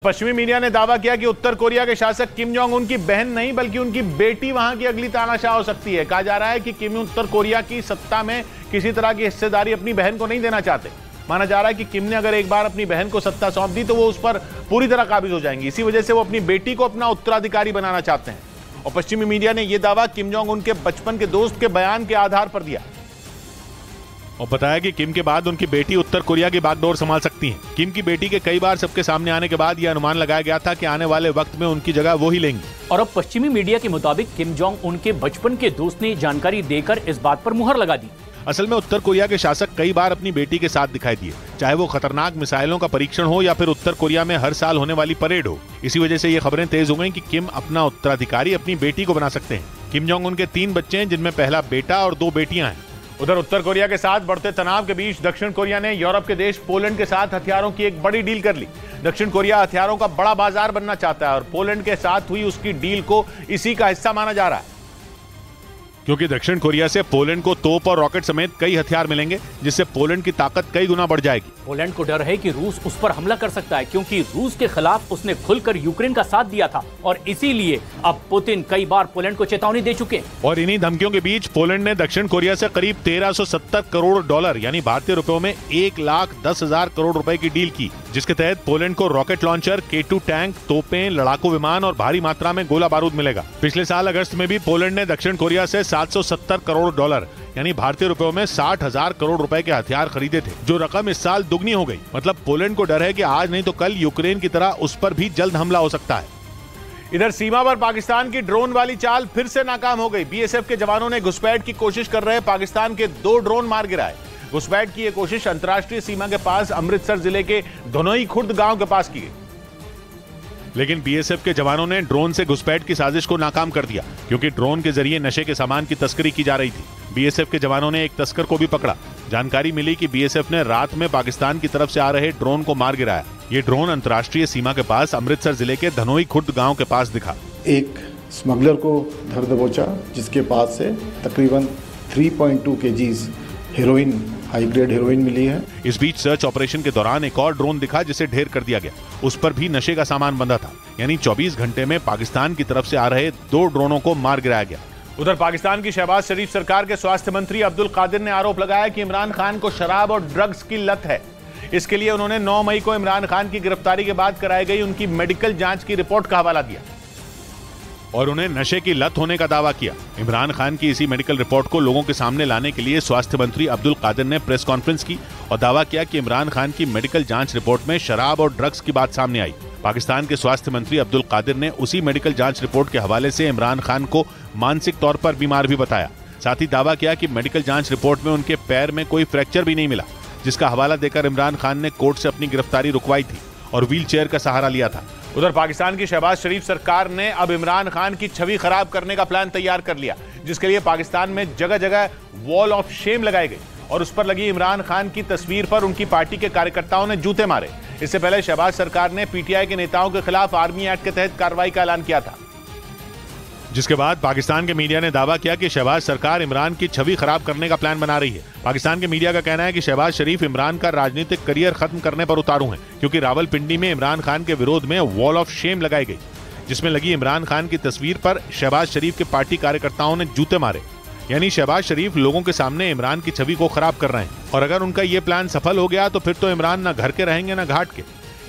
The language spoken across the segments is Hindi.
पश्चिमी मीडिया ने दावा किया कि उत्तर कोरिया के शासक किम जोंग उन की बहन नहीं बल्कि उनकी बेटी वहां की अगली तानाशाह हो सकती है। कहा जा रहा है कि किम उत्तर कोरिया की सत्ता में किसी तरह की हिस्सेदारी अपनी बहन को नहीं देना चाहते। माना जा रहा है कि किम ने अगर एक बार अपनी बहन को सत्ता सौंप दी तो वो उस पर पूरी तरह काबिज हो जाएंगी। इसी वजह से वो अपनी बेटी को अपना उत्तराधिकारी बनाना चाहते हैं। और पश्चिमी मीडिया ने यह दावा किम जोंग उनके बचपन के दोस्त के बयान के आधार पर दिया और बताया कि किम के बाद उनकी बेटी उत्तर कोरिया की बागडोर संभाल सकती हैं। किम की बेटी के कई बार सबके सामने आने के बाद यह अनुमान लगाया गया था कि आने वाले वक्त में उनकी जगह वो ही लेंगी। और अब पश्चिमी मीडिया के मुताबिक किम जोंग उनके बचपन के दोस्त ने जानकारी देकर इस बात पर मुहर लगा दी। असल में उत्तर कोरिया के शासक कई बार अपनी बेटी के साथ दिखाई दिए, चाहे वो खतरनाक मिसाइलों का परीक्षण हो या फिर उत्तर कोरिया में हर साल होने वाली परेड हो। इसी वजह से ये खबरें तेज हो गईं कि किम अपना उत्तराधिकारी अपनी बेटी को बना सकते हैं। किम जोंग उनके 3 बच्चे हैं, जिनमें पहला बेटा और 2 बेटियां हैं। उधर उत्तर कोरिया के साथ बढ़ते तनाव के बीच दक्षिण कोरिया ने यूरोप के देश पोलैंड के साथ हथियारों की एक बड़ी डील कर ली। दक्षिण कोरिया हथियारों का बड़ा बाजार बनना चाहता है और पोलैंड के साथ हुई उसकी डील को इसी का हिस्सा माना जा रहा है, क्योंकि दक्षिण कोरिया से पोलैंड को तोप और रॉकेट समेत कई हथियार मिलेंगे, जिससे पोलैंड की ताकत कई गुना बढ़ जाएगी। पोलैंड को डर है कि रूस उस पर हमला कर सकता है, क्योंकि रूस के खिलाफ उसने खुलकर यूक्रेन का साथ दिया था और इसीलिए अब पुतिन कई बार पोलैंड को चेतावनी दे चुके हैं। और इन्हीं धमकियों के बीच पोलैंड ने दक्षिण कोरिया से करीब 1370 करोड़ डॉलर यानी भारतीय रुपयों में 1,10,000 करोड़ रुपए की डील की, जिसके तहत पोलैंड को रॉकेट लॉन्चर, K2 टैंक, तोपें, लड़ाकू विमान और भारी मात्रा में गोला बारूद मिलेगा। पिछले साल अगस्त में भी पोलैंड ने दक्षिण कोरिया से 770 करोड़ डॉलर यानी भारतीय रुपयों में 60,000 करोड़ रुपए के हथियार खरीदे थे, जो रकम इस साल दुगनी हो गई। मतलब पोलैंड को डर है कि आज नहीं तो कल यूक्रेन की तरह उस पर भी जल्द हमला हो सकता है। इधर सीमा पर पाकिस्तान की ड्रोन वाली चाल फिर से नाकाम हो गई। बीएसएफ के जवानों ने घुसपैठ की कोशिश कर रहे पाकिस्तान के 2 ड्रोन मार गिराए। घुसपैठ की यह कोशिश अंतर्राष्ट्रीय सीमा के पास अमृतसर जिले के धनोई खुर्द गांव के पास की गई, लेकिन बीएसएफ के जवानों ने ड्रोन से घुसपैठ की साजिश को नाकाम कर दिया, क्योंकि ड्रोन के जरिए नशे के सामान की तस्करी की जा रही थी। बीएसएफ के जवानों ने एक तस्कर को भी पकड़ा। जानकारी मिली कि बीएसएफ ने रात में पाकिस्तान की तरफ से आ रहे ड्रोन को मार गिराया। ये ड्रोन अंतर्राष्ट्रीय सीमा के पास अमृतसर जिले के धनोई खुर्द गांव के पास दिखा। एक स्मगलर को धर दबोचा, जिसके पास से तकरीबन 3.2 kgs heroin, high grade heroin मिली है। इस बीच सर्च ऑपरेशन के दौरान एक और ड्रोन दिखा, जिसे ढेर कर दिया गया। उस पर भी नशे का सामान बंधा था, यानी 24 घंटे में पाकिस्तान की तरफ से आ रहे 2 ड्रोनों को मार गिराया गया। उधर पाकिस्तान की शहबाज शरीफ सरकार के स्वास्थ्य मंत्री अब्दुल कादिर ने आरोप लगाया कि इमरान खान को शराब और ड्रग्स की लत है। इसके लिए उन्होंने 9 मई को इमरान खान की गिरफ्तारी के बाद कराई गई उनकी मेडिकल जांच की रिपोर्ट का हवाला दिया और उन्हें नशे की लत होने का दावा किया। इमरान खान की इसी मेडिकल रिपोर्ट को लोगों के सामने लाने के लिए स्वास्थ्य मंत्री अब्दुल कादिर ने प्रेस कॉन्फ्रेंस की और दावा किया कि इमरान खान की मेडिकल जांच रिपोर्ट में शराब और ड्रग्स की बात सामने आई। पाकिस्तान के स्वास्थ्य मंत्री अब्दुल कादिर ने उसी मेडिकल जांच रिपोर्ट के हवाले से इमरान खान को मानसिक तौर पर बीमार भी बताया। साथ ही दावा किया कि मेडिकल जांच रिपोर्ट में उनके पैर में कोई फ्रैक्चर भी नहीं मिला, जिसका हवाला देकर इमरान खान ने कोर्ट से अपनी गिरफ्तारी रुकवाई थी और व्हील चेयर का सहारा लिया था। उधर पाकिस्तान की शहबाज शरीफ सरकार ने अब इमरान खान की छवि खराब करने का प्लान तैयार कर लिया, जिसके लिए पाकिस्तान में जगह जगह वॉल ऑफ शेम लगाई गई और उस पर लगी इमरान खान की तस्वीर पर उनकी पार्टी के कार्यकर्ताओं ने जूते मारे। इससे पहले शहबाज सरकार ने पीटीआई के नेताओं के खिलाफ आर्मी एक्ट के तहत कार्रवाई का ऐलान किया था, जिसके बाद पाकिस्तान के मीडिया ने दावा किया कि शहबाज सरकार इमरान की छवि खराब करने का प्लान बना रही है। पाकिस्तान के मीडिया का कहना है कि शहबाज शरीफ इमरान का राजनीतिक करियर खत्म करने पर उतारू हैं, क्योंकि रावलपिंडी में इमरान खान के विरोध में वॉल ऑफ शेम लगाई गई, जिसमें लगी इमरान खान की तस्वीर पर शहबाज शरीफ के पार्टी कार्यकर्ताओं ने जूते मारे। यानी शहबाज शरीफ लोगों के सामने इमरान की छवि को खराब कर रहे हैं और अगर उनका ये प्लान सफल हो गया तो फिर तो इमरान न घर के रहेंगे न घाट के।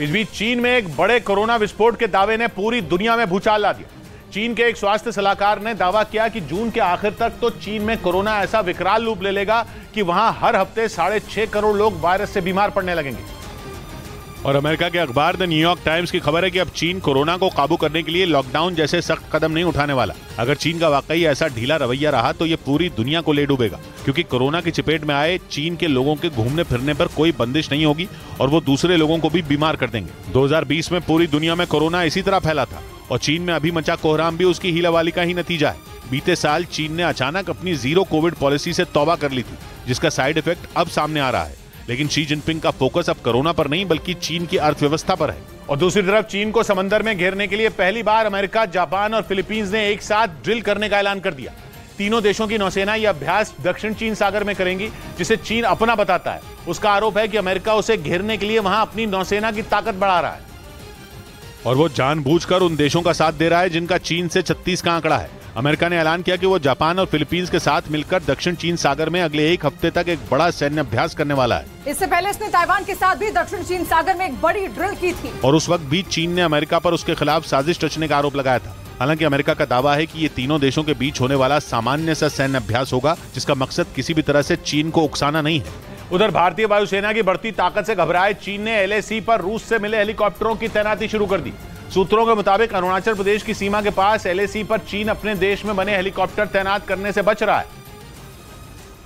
इस बीच चीन में एक बड़े कोरोना विस्फोट के दावे ने पूरी दुनिया में भूचाल ला दिया। चीन के एक स्वास्थ्य सलाहकार ने दावा किया कि जून के आखिर तक तो चीन में कोरोना ऐसा विकराल रूप ले लेगा कि वहां हर हफ्ते 6.5 करोड़ लोग वायरस से बीमार पड़ने लगेंगे। और अमेरिका के अखबार द न्यूयॉर्क टाइम्स की खबर है कि अब चीन कोरोना को काबू करने के लिए लॉकडाउन जैसे सख्त कदम नहीं उठाने वाला। अगर चीन का वाकई ऐसा ढीला रवैया रहा तो ये पूरी दुनिया को ले डूबेगा, क्योंकि कोरोना की चपेट में आए चीन के लोगों के घूमने फिरने पर कोई बंदिश नहीं होगी और वो दूसरे लोगों को भी बीमार कर देंगे। 2020 में पूरी दुनिया में कोरोना इसी तरह फैला था और चीन में अभी मचा कोहराम भी उसकी हीलावाली का ही नतीजा है। बीते साल चीन ने अचानक अपनी जीरो कोविड पॉलिसी से तौबा कर ली थी, जिसका साइड इफेक्ट अब सामने आ रहा है। लेकिन शी जिनपिंग का फोकस अब कोरोना पर नहीं बल्कि चीन की अर्थव्यवस्था पर है। और दूसरी तरफ चीन को समंदर में घेरने के लिए पहली बार अमेरिका, जापान और फिलीपींस ने एक साथ ड्रिल करने का ऐलान कर दिया। तीनों देशों की नौसेना यह अभ्यास दक्षिण चीन सागर में करेंगी, जिसे चीन अपना बताता है। उसका आरोप है कि अमेरिका उसे घेरने के लिए वहां अपनी नौसेना की ताकत बढ़ा रहा है। और वो जानबूझकर उन देशों का साथ दे रहा है जिनका चीन से 36 का आंकड़ा है। अमेरिका ने ऐलान किया कि वो जापान और फिलीपींस के साथ मिलकर दक्षिण चीन सागर में अगले 1 हफ्ते तक एक बड़ा सैन्य अभ्यास करने वाला है। इससे पहले इसने ताइवान के साथ भी दक्षिण चीन सागर में एक बड़ी ड्रिल की थी और उस वक्त भी चीन ने अमेरिका पर उसके खिलाफ साजिश रचने का आरोप लगाया था। हालांकि अमेरिका का दावा है कि ये तीनों देशों के बीच होने वाला सामान्य सा सैन्य अभ्यास होगा, जिसका मकसद किसी भी तरह से चीन को उकसाना नहीं है। उधर भारतीय वायुसेना की बढ़ती ताकत से घबराए चीन ने LAC पर रूस से मिले हेलीकॉप्टरों की तैनाती शुरू कर दी। सूत्रों के मुताबिक अरुणाचल प्रदेश की सीमा के पास LAC पर चीन अपने देश में बने हेलीकॉप्टर तैनात करने से बच रहा है,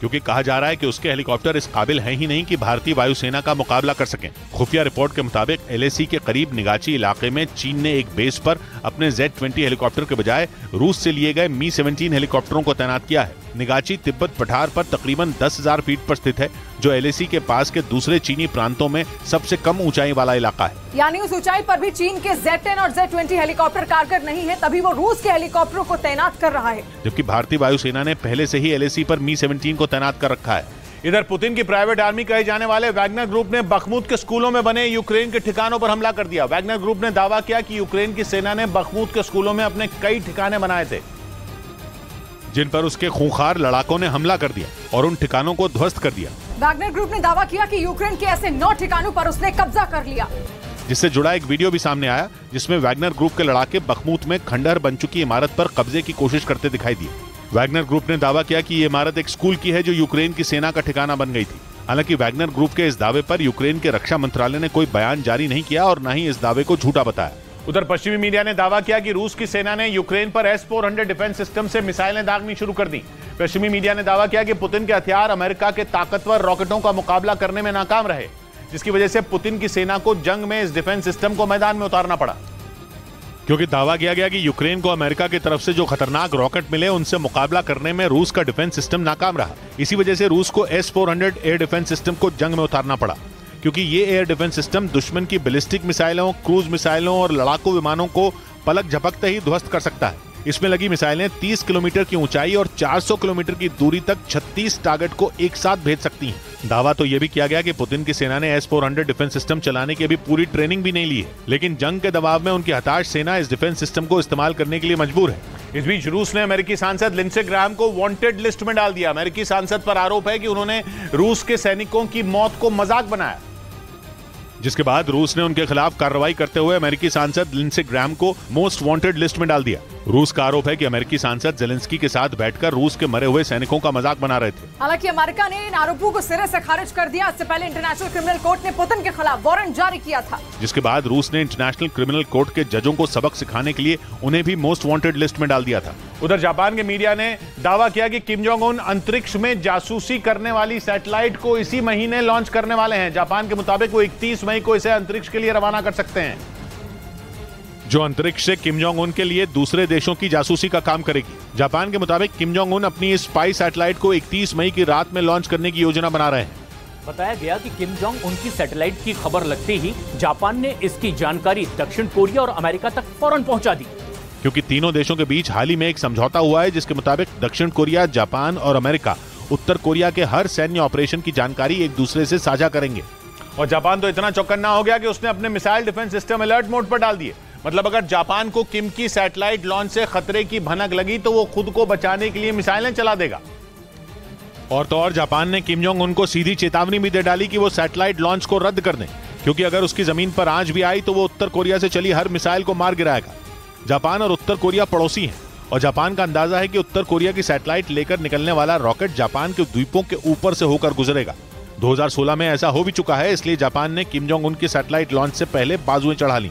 क्योंकि कहा जा रहा है कि उसके हेलीकॉप्टर इस काबिल हैं ही नहीं कि भारतीय वायुसेना का मुकाबला कर सकें। खुफिया रिपोर्ट के मुताबिक LAC के करीब निगाची इलाके में चीन ने एक बेस पर अपने Z-20 हेलीकॉप्टर के बजाय रूस से लिए गए Mi-17 हेलीकॉप्टरों को तैनात किया है। निगाची तिब्बत पठार पर तकरीबन 10,000 फीट पर स्थित है, जो LAC के पास के दूसरे चीनी प्रांतों में सबसे कम ऊंचाई वाला इलाका है। यानी उस ऊंचाई पर भी चीन के Z-10 और Z-20 हेलीकॉप्टर कारगर नहीं है, तभी वो रूस के हेलीकॉप्टरों को तैनात कर रहा है, जबकि भारतीय वायुसेना ने पहले से ही LAC पर Mi-17 को तैनात कर रखा है। इधर पुतिन की प्राइवेट आर्मी कहे जाने वाले वैगनर ग्रुप ने बखमुत के स्कूलों में बने यूक्रेन के ठिकानों पर हमला कर दिया। वैगनर ग्रुप ने दावा किया कि यूक्रेन की सेना ने बखमुत के स्कूलों में अपने कई ठिकाने बनाए थे, जिन पर उसके खूंखार लड़ाकों ने हमला कर दिया और उन ठिकानों को ध्वस्त कर दिया। वैगनर ग्रुप ने दावा किया कि यूक्रेन के ऐसे 9 ठिकानों पर उसने कब्जा कर लिया, जिससे जुड़ा एक वीडियो भी सामने आया, जिसमें वैगनर ग्रुप के लड़ाके बखमुत में खंडहर बन चुकी इमारत पर कब्जे की कोशिश करते दिखाई दिए। वैगनर ग्रुप ने दावा किया कि ये इमारत एक स्कूल की है जो यूक्रेन की सेना का ठिकाना बन गई थी। हालांकि वैगनर ग्रुप के इस दावे पर यूक्रेन के रक्षा मंत्रालय ने कोई बयान जारी नहीं किया और न ही इस दावे को झूठा बताया। उधर पश्चिमी मीडिया ने दावा किया कि रूस की सेना ने यूक्रेन पर S-400 डिफेंस सिस्टम से मिसाइलें दागनी शुरू कर दी। पश्चिमी मीडिया ने दावा किया कि पुतिन के हथियार अमेरिका के ताकतवर रॉकेटों का मुकाबला करने में नाकाम रहे, जिसकी वजह से पुतिन की सेना को जंग में इस डिफेंस सिस्टम को मैदान में उतारना पड़ा। क्योंकि दावा किया गया कि यूक्रेन को अमेरिका की तरफ से जो खतरनाक रॉकेट मिले उनसे मुकाबला करने में रूस का डिफेंस सिस्टम नाकाम रहा। इसी वजह से रूस को S-400 एयर डिफेंस सिस्टम को जंग में उतारना पड़ा, क्योंकि ये एयर डिफेंस सिस्टम दुश्मन की बैलिस्टिक मिसाइलों, क्रूज मिसाइलों और लड़ाकू विमानों को पलक झपकते ही ध्वस्त कर सकता है। इसमें लगी मिसाइलें 30 किलोमीटर की ऊंचाई और 400 किलोमीटर की दूरी तक 36 टारगेट को एक साथ भेज सकती हैं। दावा तो यह भी किया गया कि पुतिन की सेना ने S-400 डिफेंस सिस्टम चलाने की अभी पूरी ट्रेनिंग भी नहीं ली है, लेकिन जंग के दबाव में उनकी हताश सेना इस डिफेंस सिस्टम को इस्तेमाल करने के लिए मजबूर है। इस बीच रूस ने अमेरिकी सांसद लिंडसे ग्राहम को वांटेड लिस्ट में डाल दिया। अमेरिकी सांसद पर आरोप है कि उन्होंने रूस के सैनिकों की मौत को मजाक बनाया, जिसके बाद रूस ने उनके खिलाफ कार्रवाई करते हुए अमेरिकी सांसद लिंडसे ग्राहम को मोस्ट वांटेड लिस्ट में डाल दिया। रूस का आरोप है कि अमेरिकी सांसद जेलेंस्की के साथ बैठकर रूस के मरे हुए सैनिकों का मजाक बना रहे थे। हालांकि अमेरिका ने इन आरोपों को सिरे से खारिज कर दिया। इससे पहले इंटरनेशनल क्रिमिनल कोर्ट ने पुतिन के खिलाफ वारंट जारी किया था, जिसके बाद रूस ने इंटरनेशनल क्रिमिनल कोर्ट के जजों को सबक सिखाने के लिए उन्हें भी मोस्ट वांटेड लिस्ट में डाल दिया था। उधर जापान के मीडिया ने दावा किया कि किम जोंग उन अंतरिक्ष में जासूसी करने वाली सैटेलाइट को इसी महीने लॉन्च करने वाले हैं। जापान के मुताबिक वो 31 मई को इसे अंतरिक्ष के लिए रवाना कर सकते हैं, जो अंतरिक्ष से किम जोंग उन के लिए दूसरे देशों की जासूसी का काम करेगी। जापान के मुताबिक किम जोंग उन अपनी इस स्पाई सैटेलाइट को 31 मई की रात में लॉन्च करने की योजना बना रहे हैं। बताया गया कि किम जोंग उनकी सैटेलाइट की खबर लगते ही जापान ने इसकी जानकारी दक्षिण कोरिया और अमेरिका तक फौरन पहुंचा दी, क्योंकि तीनों देशों के बीच हाल ही में एक समझौता हुआ है, जिसके मुताबिक दक्षिण कोरिया, जापान और अमेरिका उत्तर कोरिया के हर सैन्य ऑपरेशन की जानकारी एक दूसरे से साझा करेंगे। और जापान तो इतना चौकन्ना हो गया कि उसने अपने missile defence system alert mode पर डाल दिए। मतलब अगर जापान को किम की सैटेलाइट लॉन्च से खतरे की भनक लगी तो वो खुद को बचाने के लिए मिसाइलें चला देगा। और तो और जापान ने किम जोंग उन को सीधी चेतावनी भी दे डाली कि वो सैटेलाइट लॉन्च को रद्द कर दें, क्योंकि अगर उसकी जमीन पर आंच भी आई तो वो उत्तर कोरिया से चली हर मिसाइल को मार गिराएगा। जापान और उत्तर कोरिया पड़ोसी हैं और जापान का अंदाजा है कि उत्तर कोरिया की सैटेलाइट लेकर निकलने वाला रॉकेट जापान के द्वीपों के ऊपर से होकर गुजरेगा। 2016 में ऐसा हो भी चुका है, इसलिए जापान ने किम जोंग उन की सैटेलाइट लॉन्च से पहले बाजुएं चढ़ा ली।